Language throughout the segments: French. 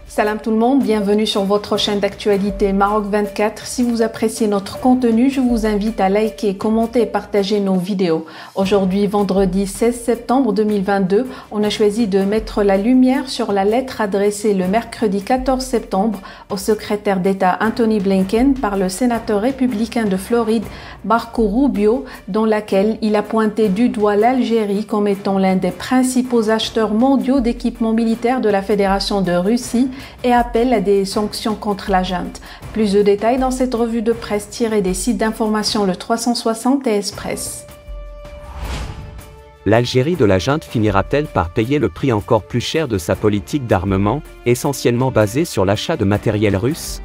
Salam tout le monde, bienvenue sur votre chaîne d'actualité Maroc 24. Si vous appréciez notre contenu, je vous invite à liker, commenter et partager nos vidéos. Aujourd'hui, vendredi 16 septembre 2022, on a choisi de mettre la lumière sur la lettre adressée le mercredi 14 septembre au secrétaire d'État Anthony Blinken par le sénateur républicain de Floride Marco Rubio, dans laquelle il a pointé du doigt l'Algérie comme étant l'un des principaux acheteurs mondiaux d'équipements militaires de la Fédération de Russie et appelle à des sanctions contre la junte. Plus de détails dans cette revue de presse tirée des sites d'information Le 360 et Express. L'Algérie de la junte finira-t-elle par payer le prix encore plus cher de sa politique d'armement, essentiellement basée sur l'achat de matériel russe?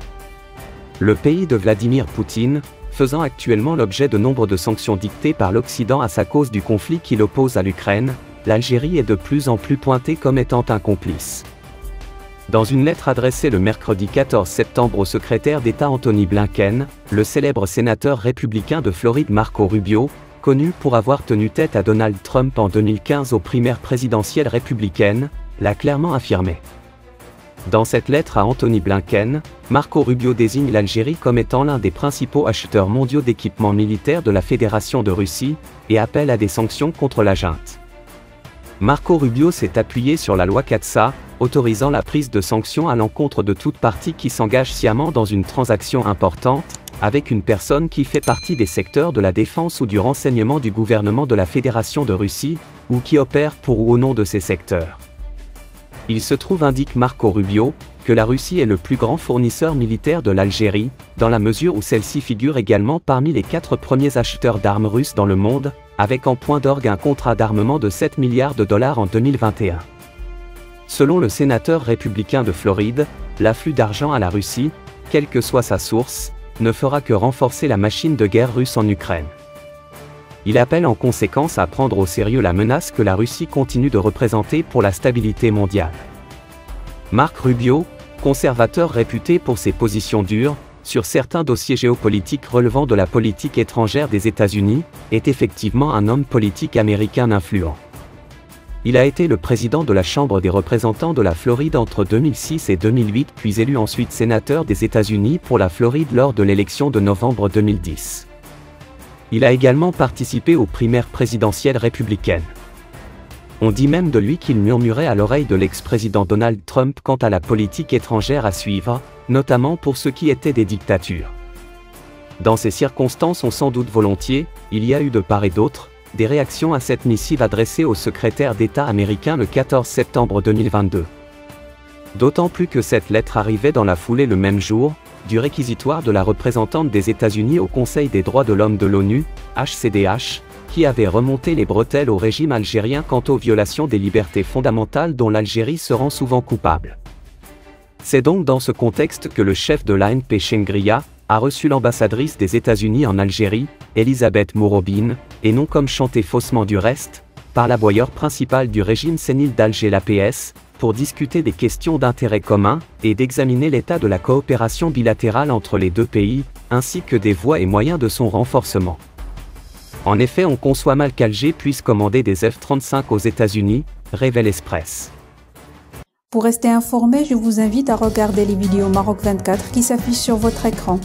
Le pays de Vladimir Poutine, faisant actuellement l'objet de nombre de sanctions dictées par l'Occident à sa cause du conflit qui l'oppose à l'Ukraine, l'Algérie est de plus en plus pointée comme étant un complice. Dans une lettre adressée le mercredi 14 septembre au secrétaire d'État Anthony Blinken, le célèbre sénateur républicain de Floride Marco Rubio, connu pour avoir tenu tête à Donald Trump en 2015 aux primaires présidentielles républicaines, l'a clairement affirmé. Dans cette lettre à Anthony Blinken, Marco Rubio désigne l'Algérie comme étant l'un des principaux acheteurs mondiaux d'équipements militaires de la Fédération de Russie, et appelle à des sanctions contre la junte. Marco Rubio s'est appuyé sur la loi CAATSA, autorisant la prise de sanctions à l'encontre de toute partie qui s'engage sciemment dans une transaction importante, avec une personne qui fait partie des secteurs de la défense ou du renseignement du gouvernement de la Fédération de Russie, ou qui opère pour ou au nom de ces secteurs. Il se trouve, indique Marco Rubio, que la Russie est le plus grand fournisseur militaire de l'Algérie, dans la mesure où celle-ci figure également parmi les 4 premiers acheteurs d'armes russes dans le monde, avec en point d'orgue un contrat d'armement de 7 milliards de dollars en 2021. Selon le sénateur républicain de Floride, l'afflux d'argent à la Russie, quelle que soit sa source, ne fera que renforcer la machine de guerre russe en Ukraine. Il appelle en conséquence à prendre au sérieux la menace que la Russie continue de représenter pour la stabilité mondiale. Marc Rubio, conservateur réputé pour ses positions dures sur certains dossiers géopolitiques relevant de la politique étrangère des États-Unis, est effectivement un homme politique américain influent. Il a été le président de la Chambre des représentants de la Floride entre 2006 et 2008, puis élu ensuite sénateur des États-Unis pour la Floride lors de l'élection de novembre 2010. Il a également participé aux primaires présidentielles républicaines. On dit même de lui qu'il murmurait à l'oreille de l'ex-président Donald Trump quant à la politique étrangère à suivre, notamment pour ce qui était des dictatures. Dans ces circonstances, on s'en doute volontiers, il y a eu de part et d'autre des réactions à cette missive adressée au secrétaire d'État américain le 14 septembre 2022. D'autant plus que cette lettre arrivait dans la foulée le même jour du réquisitoire de la représentante des États-Unis au Conseil des droits de l'homme de l'ONU, HCDH, qui avait remonté les bretelles au régime algérien quant aux violations des libertés fondamentales dont l'Algérie se rend souvent coupable. C'est donc dans ce contexte que le chef de l'ANP Shengria a reçu l'ambassadrice des États-Unis en Algérie, Elisabeth Mourobine, et non comme chanté faussement du reste, par l'aboyeur principal du régime sénile d'Alger, l'APS, pour discuter des questions d'intérêt commun et d'examiner l'état de la coopération bilatérale entre les deux pays, ainsi que des voies et moyens de son renforcement. En effet, on conçoit mal qu'Alger puisse commander des F-35 aux États-Unis, révèle Express. Pour rester informé, je vous invite à regarder les vidéos Maroc 24 qui s'affichent sur votre écran.